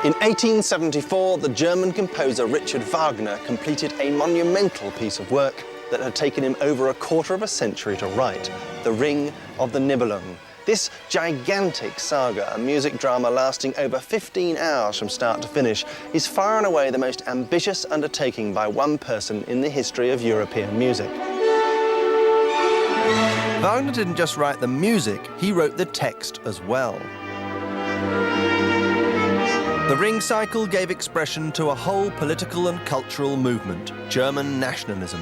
In 1874, the German composer Richard Wagner completed a monumental piece of work that had taken him over a quarter of a century to write, The Ring of the Nibelung. This gigantic saga, a music drama lasting over 15 hours from start to finish, is far and away the most ambitious undertaking by one person in the history of European music. Wagner didn't just write the music, he wrote the text as well. The Ring cycle gave expression to a whole political and cultural movement, German nationalism.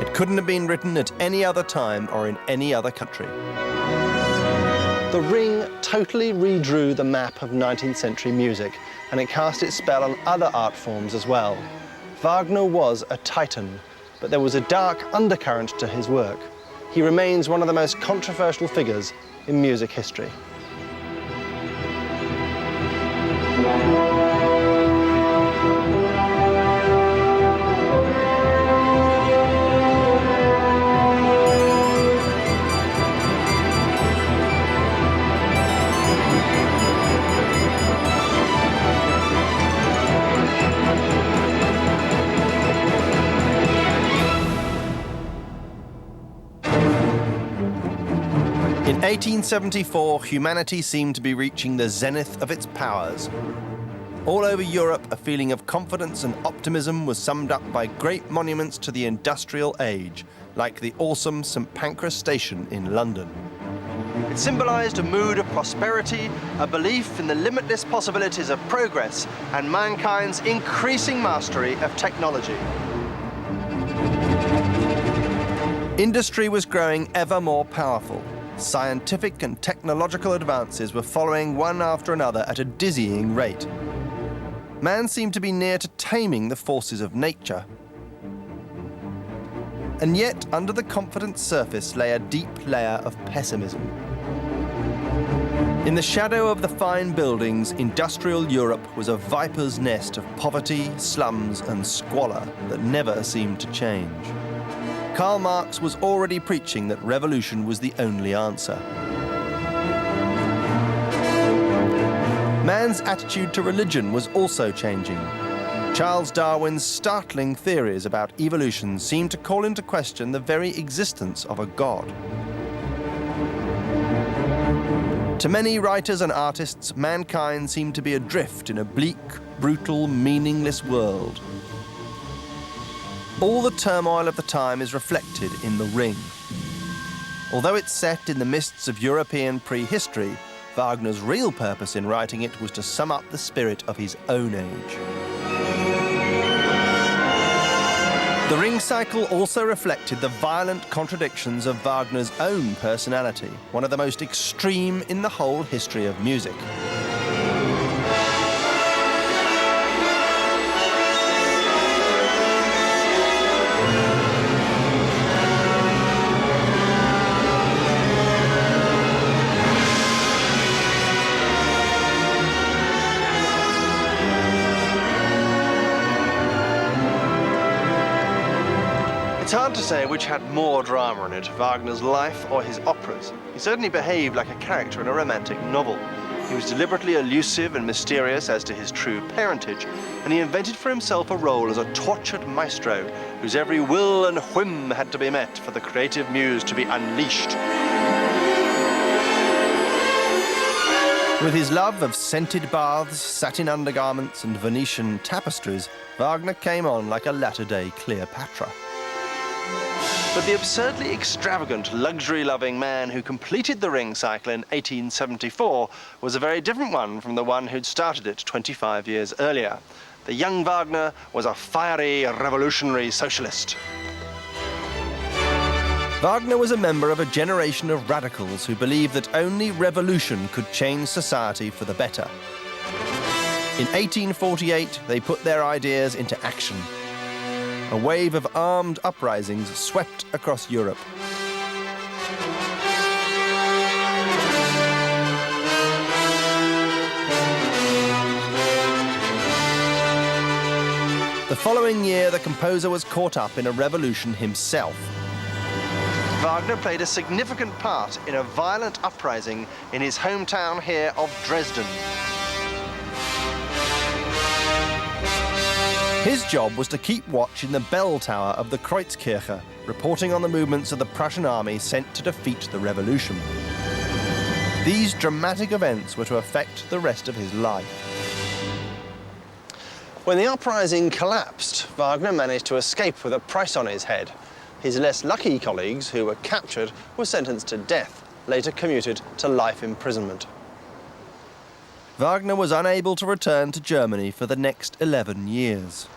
It couldn't have been written at any other time or in any other country. The Ring totally redrew the map of 19th century music, and it cast its spell on other art forms as well. Wagner was a titan, but there was a dark undercurrent to his work. He remains one of the most controversial figures in music history. In 1874, humanity seemed to be reaching the zenith of its powers. All over Europe, a feeling of confidence and optimism was summed up by great monuments to the industrial age, like the awesome St. Pancras Station in London. It symbolized a mood of prosperity, a belief in the limitless possibilities of progress, and mankind's increasing mastery of technology. Industry was growing ever more powerful. Scientific and technological advances were following one after another at a dizzying rate. Man seemed to be near to taming the forces of nature. And yet, under the confident surface lay a deep layer of pessimism. In the shadow of the fine buildings, industrial Europe was a viper's nest of poverty, slums, and squalor that never seemed to change. Karl Marx was already preaching that revolution was the only answer. Man's attitude to religion was also changing. Charles Darwin's startling theories about evolution seemed to call into question the very existence of a god. To many writers and artists, mankind seemed to be adrift in a bleak, brutal, meaningless world. All the turmoil of the time is reflected in The Ring. Although it's set in the mists of European prehistory, Wagner's real purpose in writing it was to sum up the spirit of his own age. The Ring cycle also reflected the violent contradictions of Wagner's own personality, one of the most extreme in the whole history of music. It's hard to say which had more drama in it, Wagner's life or his operas. He certainly behaved like a character in a romantic novel. He was deliberately elusive and mysterious as to his true parentage, and he invented for himself a role as a tortured maestro whose every will and whim had to be met for the creative muse to be unleashed. With his love of scented baths, satin undergarments, and Venetian tapestries, Wagner came on like a latter-day Cleopatra. But the absurdly extravagant, luxury-loving man who completed the Ring cycle in 1874 was a very different one from the one who'd started it 25 years earlier. The young Wagner was a fiery, revolutionary socialist. Wagner was a member of a generation of radicals who believed that only revolution could change society for the better. In 1848, they put their ideas into action. A wave of armed uprisings swept across Europe. The following year, the composer was caught up in a revolution himself. Wagner played a significant part in a violent uprising in his hometown here of Dresden. His job was to keep watch in the bell tower of the Kreuzkirche, reporting on the movements of the Prussian army sent to defeat the revolution. These dramatic events were to affect the rest of his life. When the uprising collapsed, Wagner managed to escape with a price on his head. His less lucky colleagues, who were captured, were sentenced to death, later commuted to life imprisonment. Wagner was unable to return to Germany for the next 11 years.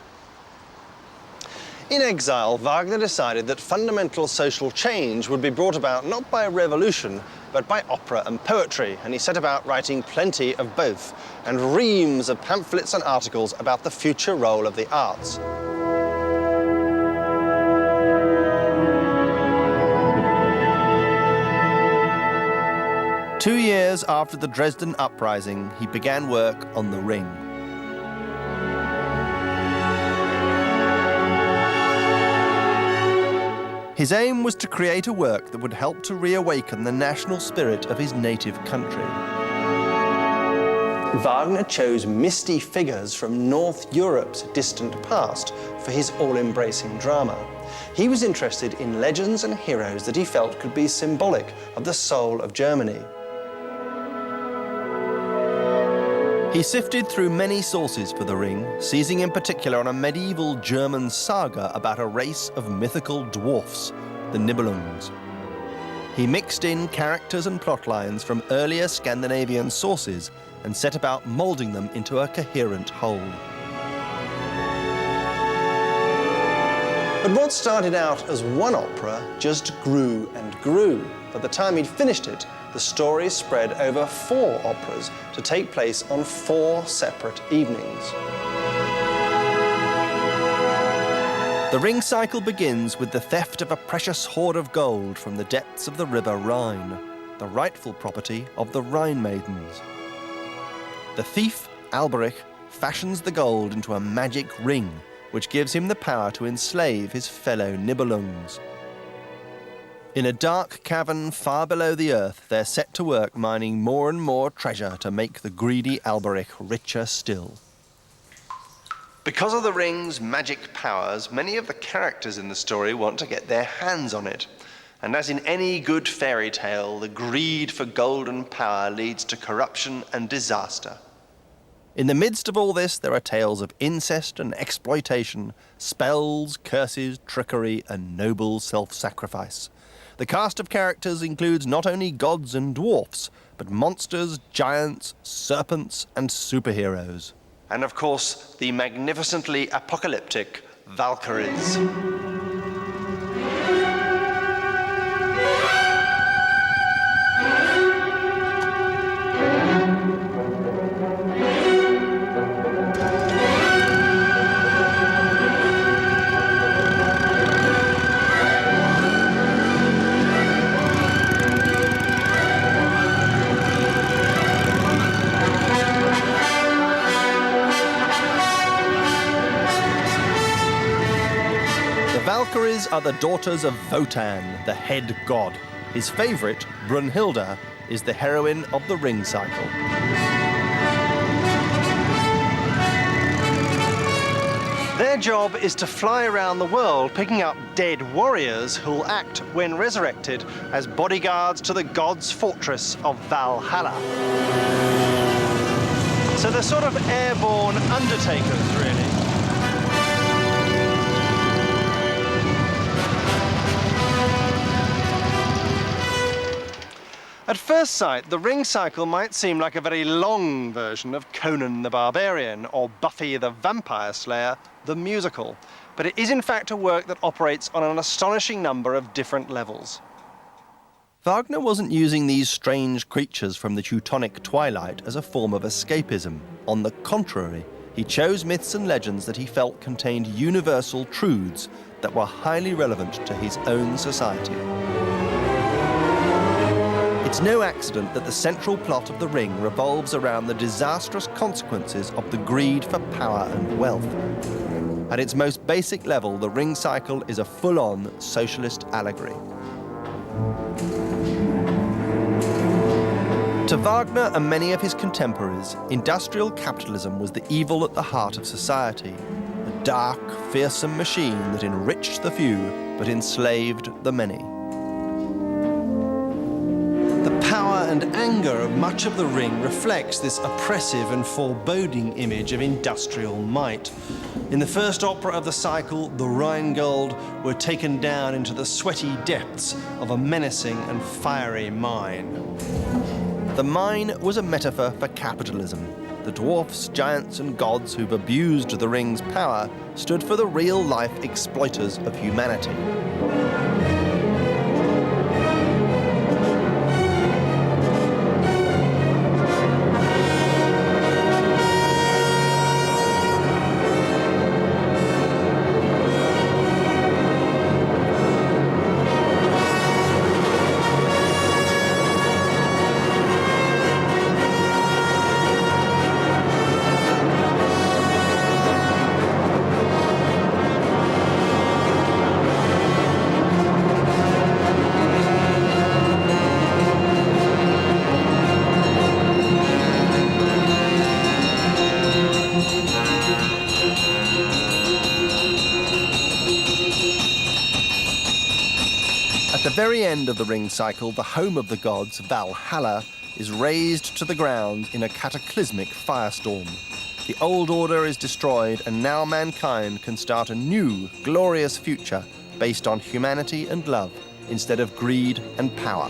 In exile, Wagner decided that fundamental social change would be brought about not by revolution, but by opera and poetry, and he set about writing plenty of both, and reams of pamphlets and articles about the future role of the arts. Two years after the Dresden uprising, he began work on The Ring. His aim was to create a work that would help to reawaken the national spirit of his native country. Wagner chose misty figures from North Europe's distant past for his all-embracing drama. He was interested in legends and heroes that he felt could be symbolic of the soul of Germany. He sifted through many sources for The Ring, seizing in particular on a medieval German saga about a race of mythical dwarfs, the Nibelungs. He mixed in characters and plotlines from earlier Scandinavian sources and set about moulding them into a coherent whole. But what started out as one opera just grew and grew. By the time he'd finished it, the story spread over 4 operas to take place on 4 separate evenings. The Ring cycle begins with the theft of a precious hoard of gold from the depths of the river Rhine, the rightful property of the Rhine maidens. The thief, Alberich, fashions the gold into a magic ring, which gives him the power to enslave his fellow Nibelungs. In a dark cavern far below the earth, they're set to work mining more and more treasure to make the greedy Alberich richer still. Because of the ring's magic powers, many of the characters in the story want to get their hands on it. And as in any good fairy tale, the greed for golden power leads to corruption and disaster. In the midst of all this, there are tales of incest and exploitation, spells, curses, trickery, and noble self-sacrifice. The cast of characters includes not only gods and dwarfs, but monsters, giants, serpents, and superheroes. And of course, the magnificently apocalyptic Valkyries. Valkyries are the daughters of Wotan, the head god. His favourite, Brunhilde, is the heroine of the Ring cycle. Their job is to fly around the world picking up dead warriors who'll act, when resurrected, as bodyguards to the god's fortress of Valhalla. So they're sort of airborne undertakers, really. At first sight, the Ring cycle might seem like a very long version of Conan the Barbarian or Buffy the Vampire Slayer, the musical. But it is in fact a work that operates on an astonishing number of different levels. Wagner wasn't using these strange creatures from the Teutonic twilight as a form of escapism. On the contrary, he chose myths and legends that he felt contained universal truths that were highly relevant to his own society. It's no accident that the central plot of The Ring revolves around the disastrous consequences of the greed for power and wealth. At its most basic level, the Ring cycle is a full-on socialist allegory. To Wagner and many of his contemporaries, industrial capitalism was the evil at the heart of society, a dark, fearsome machine that enriched the few but enslaved the many. The power and anger of much of the ring reflects this oppressive and foreboding image of industrial might. In the first opera of the cycle, the Rheingold were taken down into the sweaty depths of a menacing and fiery mine. The mine was a metaphor for capitalism. The dwarfs, giants, and gods who've abused the ring's power stood for the real-life exploiters of humanity. At the very end of the ring cycle, the home of the gods, Valhalla, is razed to the ground in a cataclysmic firestorm. The old order is destroyed, and now mankind can start a new, glorious future based on humanity and love instead of greed and power.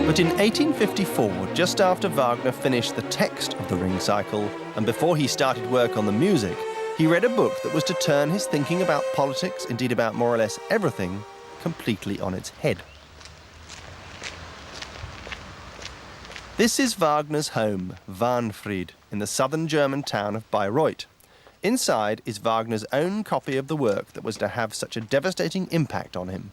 But in 1854, just after Wagner finished the text of the ring cycle, and before he started work on the music, he read a book that was to turn his thinking about politics, indeed about more or less everything, completely on its head. This is Wagner's home, Wahnfried, in the southern German town of Bayreuth. Inside is Wagner's own copy of the work that was to have such a devastating impact on him.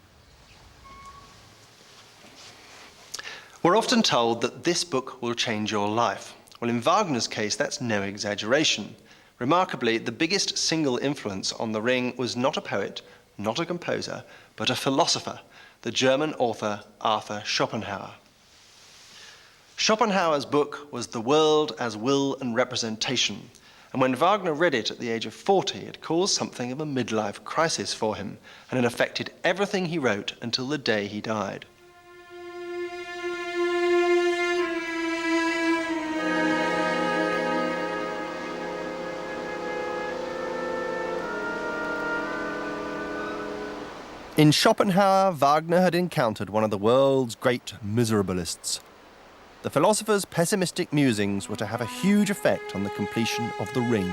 We're often told that this book will change your life. Well, in Wagner's case, that's no exaggeration. Remarkably, the biggest single influence on the ring was not a poet, not a composer, but a philosopher, the German author Arthur Schopenhauer. Schopenhauer's book was The World as Will and Representation, and when Wagner read it at the age of 40, it caused something of a midlife crisis for him, and it affected everything he wrote until the day he died. In Schopenhauer, Wagner had encountered one of the world's great miserabilists. The philosopher's pessimistic musings were to have a huge effect on the completion of The Ring.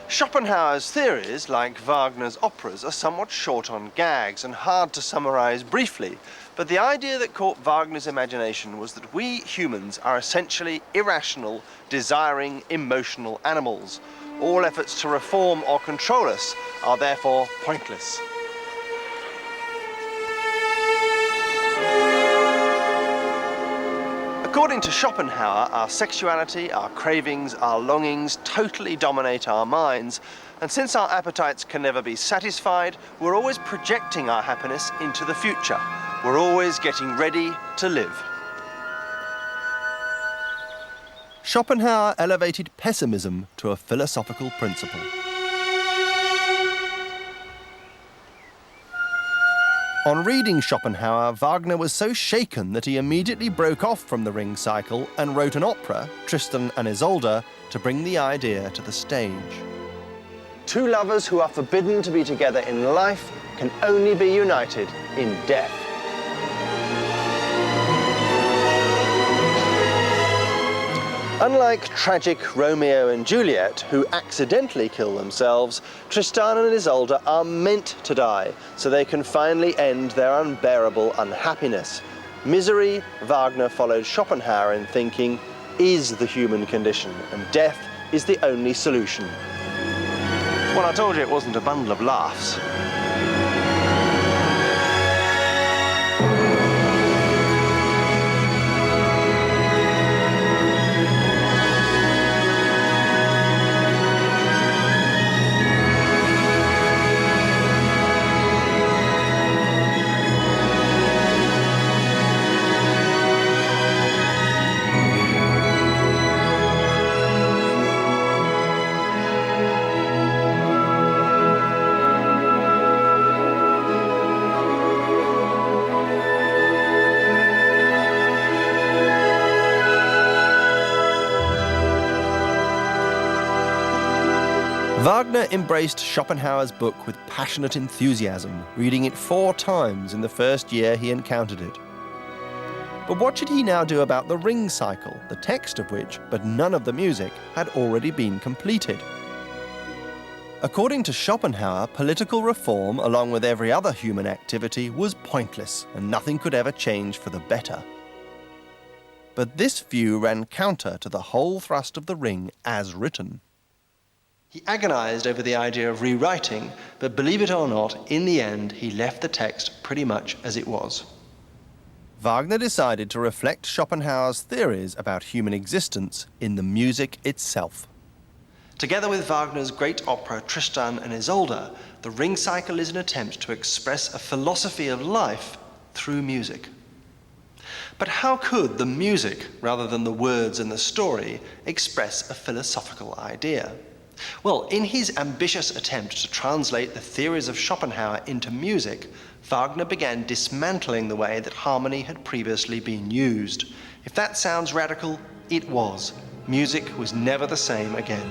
Schopenhauer's theories, like Wagner's operas, are somewhat short on gags and hard to summarize briefly, but the idea that caught Wagner's imagination was that we humans are essentially irrational, desiring, emotional animals. All efforts to reform or control us are therefore pointless. According to Schopenhauer, our sexuality, our cravings, our longings totally dominate our minds, and since our appetites can never be satisfied, we're always projecting our happiness into the future. We're always getting ready to live. Schopenhauer elevated pessimism to a philosophical principle. On reading Schopenhauer, Wagner was so shaken that he immediately broke off from the Ring cycle and wrote an opera, Tristan and Isolde, to bring the idea to the stage. Two lovers who are forbidden to be together in life can only be united in death. Unlike tragic Romeo and Juliet, who accidentally kill themselves, Tristan and Isolde are meant to die, so they can finally end their unbearable unhappiness. Misery, Wagner followed Schopenhauer in thinking, is the human condition, and death is the only solution. Well, I told you it wasn't a bundle of laughs. Wagner embraced Schopenhauer's book with passionate enthusiasm, reading it 4 times in the first year he encountered it. But what should he now do about the ring cycle, the text of which, but none of the music, had already been completed? According to Schopenhauer, political reform, along with every other human activity, was pointless, and nothing could ever change for the better. But this view ran counter to the whole thrust of the ring as written. He agonized over the idea of rewriting, but believe it or not, in the end, he left the text pretty much as it was. Wagner decided to reflect Schopenhauer's theories about human existence in the music itself. Together with Wagner's great opera Tristan and Isolde, the ring cycle is an attempt to express a philosophy of life through music. But how could the music, rather than the words and the story, express a philosophical idea? Well, in his ambitious attempt to translate the theories of Schopenhauer into music, Wagner began dismantling the way that harmony had previously been used. If that sounds radical, it was. Music was never the same again.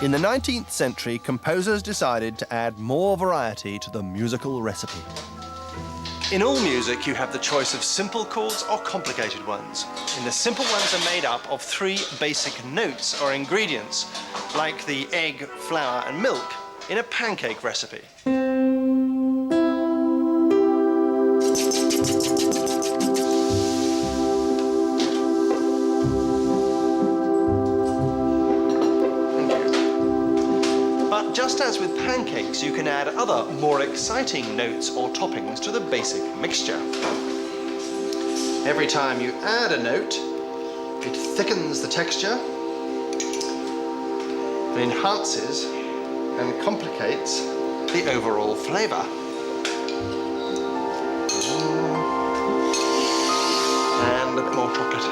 In the 19th century, composers decided to add more variety to the musical recipe. In all music, you have the choice of simple chords or complicated ones. And the simple ones are made up of 3 basic notes or ingredients, like the egg, flour, and milk in a pancake recipe. Just as with pancakes, you can add other, more exciting notes or toppings to the basic mixture. Every time you add a note, it thickens the texture, and enhances and complicates the overall flavour. And a bit more chocolate.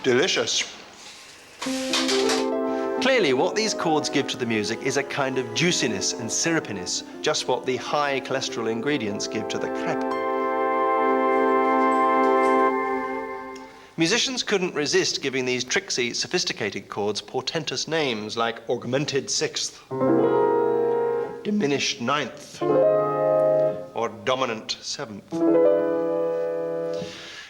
Delicious. Clearly, what these chords give to the music is a kind of juiciness and syrupiness, just what the high cholesterol ingredients give to the crepe. Musicians couldn't resist giving these tricksy, sophisticated chords portentous names like augmented sixth, diminished ninth, or dominant seventh.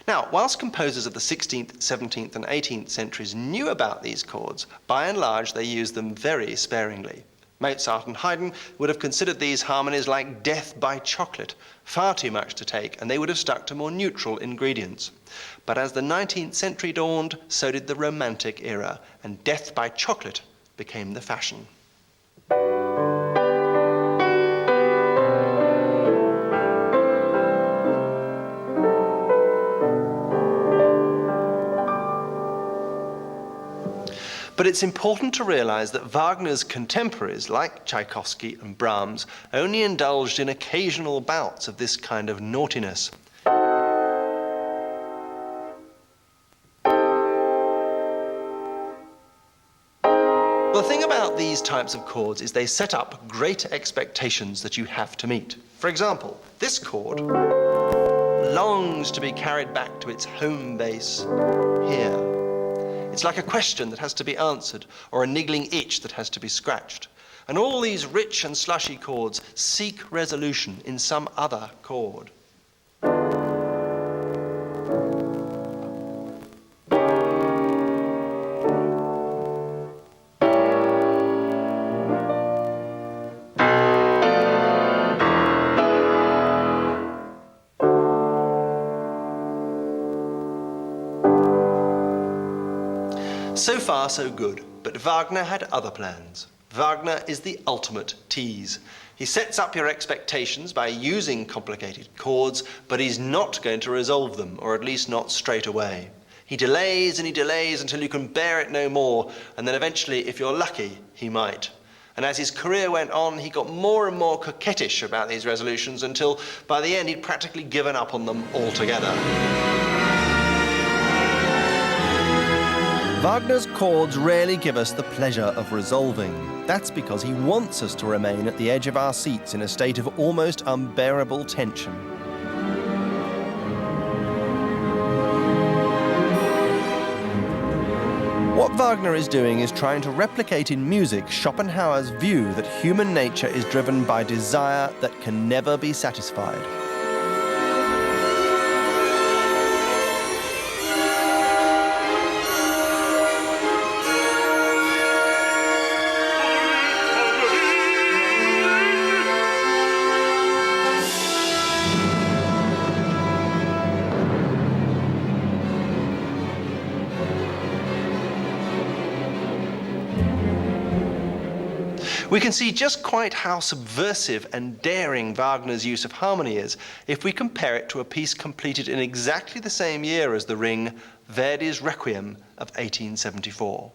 Now, whilst composers of the 16th, 17th and 18th centuries knew about these chords, by and large they used them very sparingly. Mozart and Haydn would have considered these harmonies like death by chocolate, far too much to take, and they would have stuck to more neutral ingredients. But as the 19th century dawned, so did the Romantic era, and death by chocolate became the fashion. But it's important to realize that Wagner's contemporaries, like Tchaikovsky and Brahms, only indulged in occasional bouts of this kind of naughtiness. The thing about these types of chords is they set up great expectations that you have to meet. For example, this chord longs to be carried back to its home base here. It's like a question that has to be answered, or a niggling itch that has to be scratched. And all these rich and slushy chords seek resolution in some other chord. So far, so good, but Wagner had other plans. Wagner is the ultimate tease. He sets up your expectations by using complicated chords, but he's not going to resolve them, or at least not straight away. He delays and he delays until you can bear it no more, and then eventually, if you're lucky, he might. And as his career went on, he got more and more coquettish about these resolutions until, by the end, he'd practically given up on them altogether. Wagner's chords rarely give us the pleasure of resolving. That's because he wants us to remain at the edge of our seats in a state of almost unbearable tension. What Wagner is doing is trying to replicate in music Schopenhauer's view that human nature is driven by desire that can never be satisfied. We can see just quite how subversive and daring Wagner's use of harmony is if we compare it to a piece completed in exactly the same year as The Ring, Verdi's Requiem of 1874.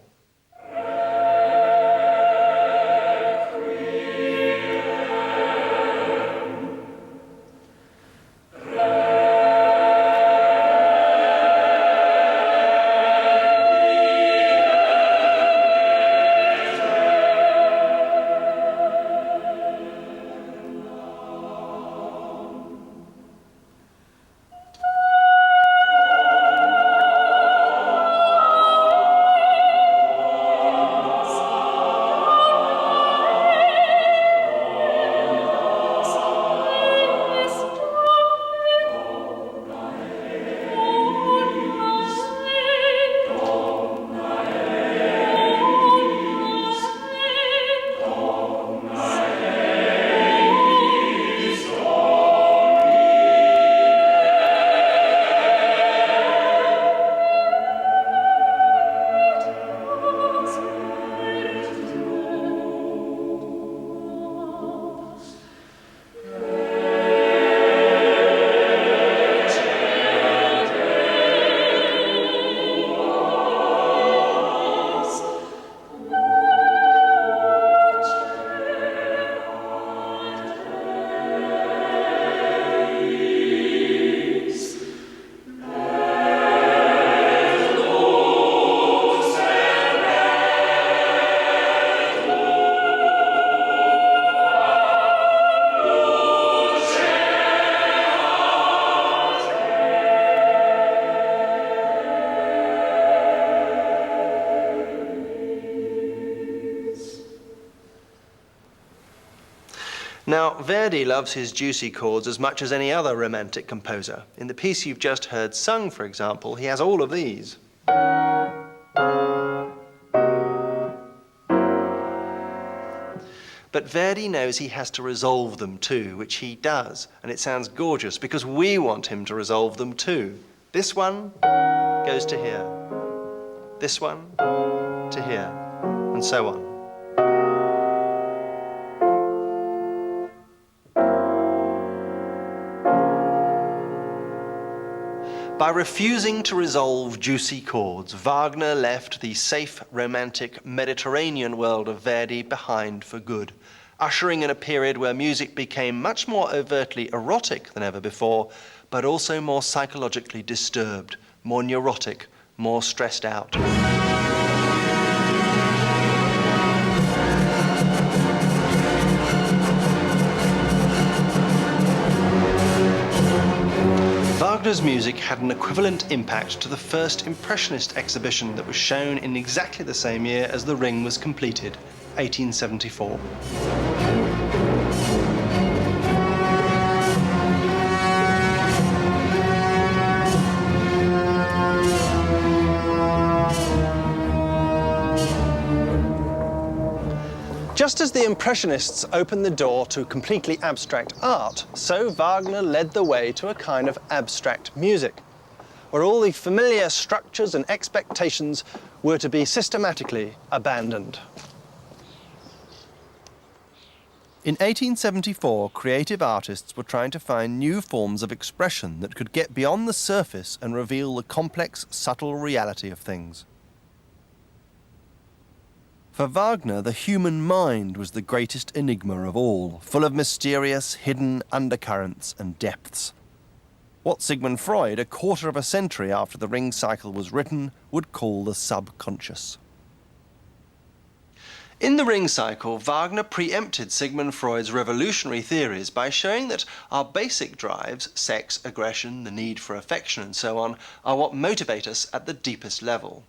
Now, Verdi loves his juicy chords as much as any other romantic composer. In the piece you've just heard sung, for example, he has all of these. But Verdi knows he has to resolve them too, which he does, and it sounds gorgeous because we want him to resolve them too. This one goes to here, this one to here, and so on. By refusing to resolve juicy chords, Wagner left the safe, romantic, Mediterranean world of Verdi behind for good, ushering in a period where music became much more overtly erotic than ever before, but also more psychologically disturbed, more neurotic, more stressed out. Wagner's music had an equivalent impact to the first Impressionist exhibition that was shown in exactly the same year as The Ring was completed, 1874. Just as the Impressionists opened the door to completely abstract art, so Wagner led the way to a kind of abstract music, where all the familiar structures and expectations were to be systematically abandoned. In 1874, creative artists were trying to find new forms of expression that could get beyond the surface and reveal the complex, subtle reality of things. For Wagner, the human mind was the greatest enigma of all, full of mysterious, hidden undercurrents and depths. what Sigmund Freud, a quarter of a century after the Ring cycle was written, would call the subconscious. In the Ring cycle, Wagner preempted Sigmund Freud's revolutionary theories by showing that our basic drives, sex, aggression, the need for affection and so on, are what motivate us at the deepest level.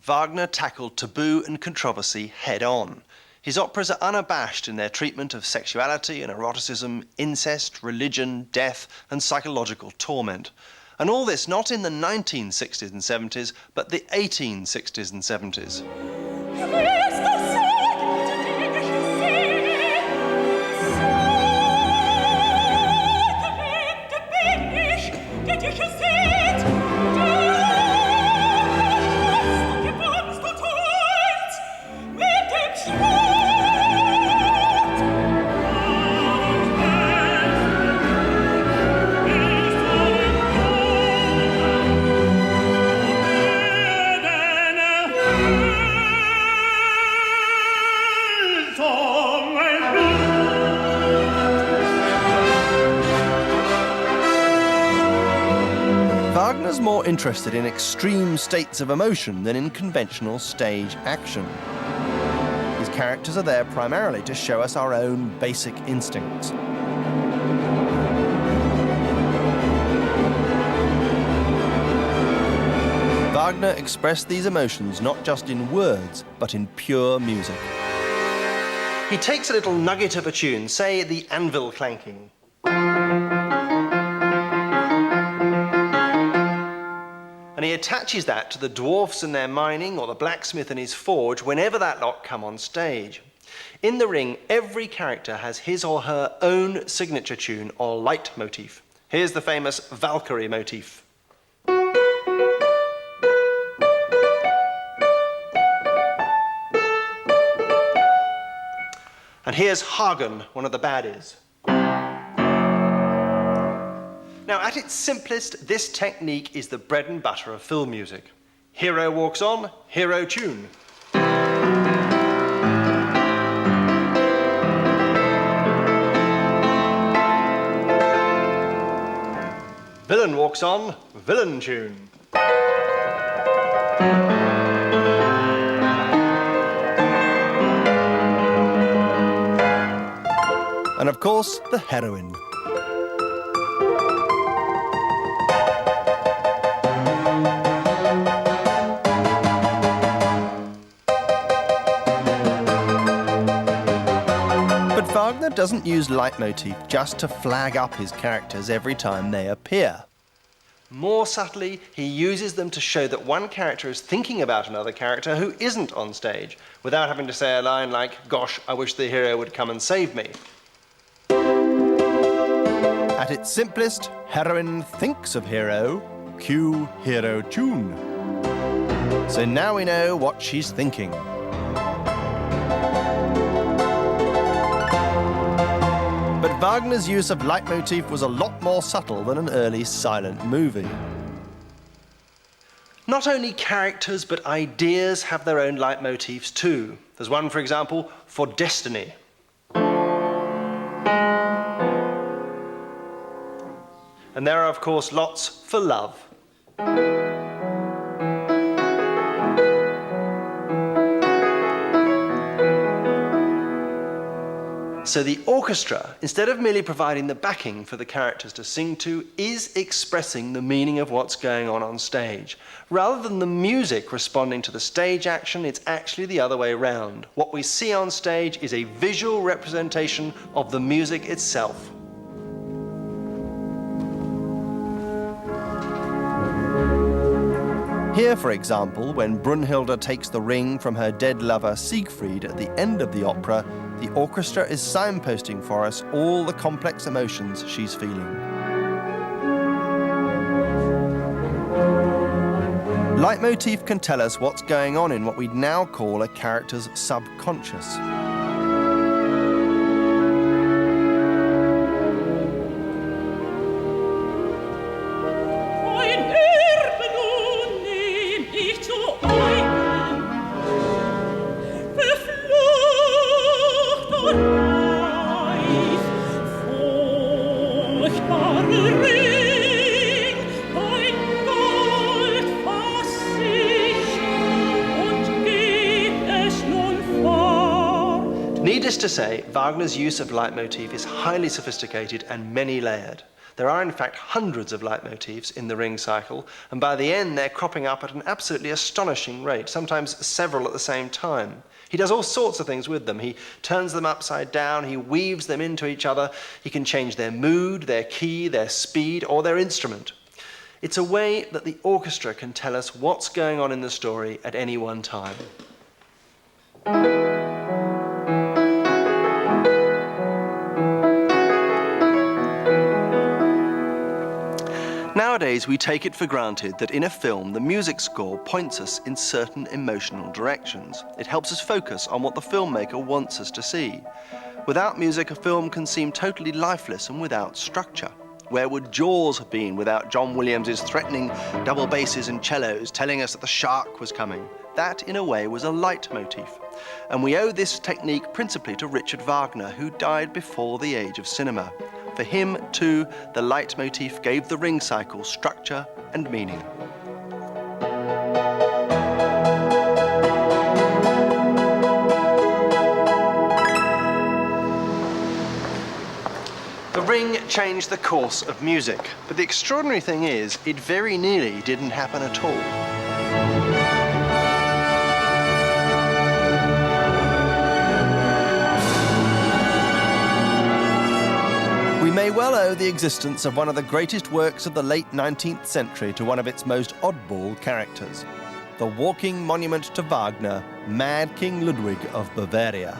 Wagner tackled taboo and controversy head-on. His operas are unabashed in their treatment of sexuality and eroticism, incest, religion, death, and psychological torment. And all this not in the 1960s and 70s, but the 1860s and 70s. Wagner's more interested in extreme states of emotion than in conventional stage action. His characters are there primarily to show us our own basic instincts. Wagner expressed these emotions not just in words, but in pure music. He takes a little nugget of a tune, say the anvil clanking, and he attaches that to the dwarfs and their mining or the blacksmith and his forge whenever that lot come on stage. In the Ring, every character has his or her own signature tune or leitmotif. Here's the famous Valkyrie motif. And here's Hagen, one of the baddies. Now, at its simplest, this technique is the bread and butter of film music. Hero walks on, hero tune. Villain walks on, villain tune. And of course, the heroine. But Wagner doesn't use leitmotif just to flag up his characters every time they appear. More subtly, he uses them to show that one character is thinking about another character who isn't on stage, without having to say a line like, "Gosh, I wish the hero would come and save me." At its simplest, heroine thinks of hero, cue hero tune. So now we know what she's thinking. But Wagner's use of leitmotif was a lot more subtle than an early silent movie. Not only characters, but ideas have their own leitmotifs too. There's one, for example, for destiny. And there are, of course, lots for love. So the orchestra, instead of merely providing the backing for the characters to sing to, is expressing the meaning of what's going on stage. Rather than the music responding to the stage action, it's actually the other way around. What we see on stage is a visual representation of the music itself. Here, for example, when Brunhilde takes the ring from her dead lover Siegfried at the end of the opera, the orchestra is signposting for us all the complex emotions she's feeling. Leitmotif can tell us what's going on in what we'd now call a character's subconscious. Furchtbare Needless to say, Wagner's use of leitmotif is highly sophisticated and many-layered. There are in fact hundreds of leitmotifs in the Ring cycle, and by the end they're cropping up at an absolutely astonishing rate, sometimes several at the same time. He does all sorts of things with them. He turns them upside down, he weaves them into each other, he can change their mood, their key, their speed, or their instrument. It's a way that the orchestra can tell us what's going on in the story at any one time. Nowadays, we take it for granted that in a film, the music score points us in certain emotional directions. It helps us focus on what the filmmaker wants us to see. Without music, a film can seem totally lifeless and without structure. Where would Jaws have been without John Williams' threatening double basses and cellos telling us that the shark was coming? That, in a way, was a leitmotif. And we owe this technique principally to Richard Wagner, who died before the age of cinema. For him, too, the leitmotif gave the Ring cycle structure and meaning. The Ring changed the course of music, but the extraordinary thing is, it very nearly didn't happen at all. We may well owe the existence of one of the greatest works of the late 19th century to one of its most oddball characters, the walking monument to Wagner, Mad King Ludwig of Bavaria.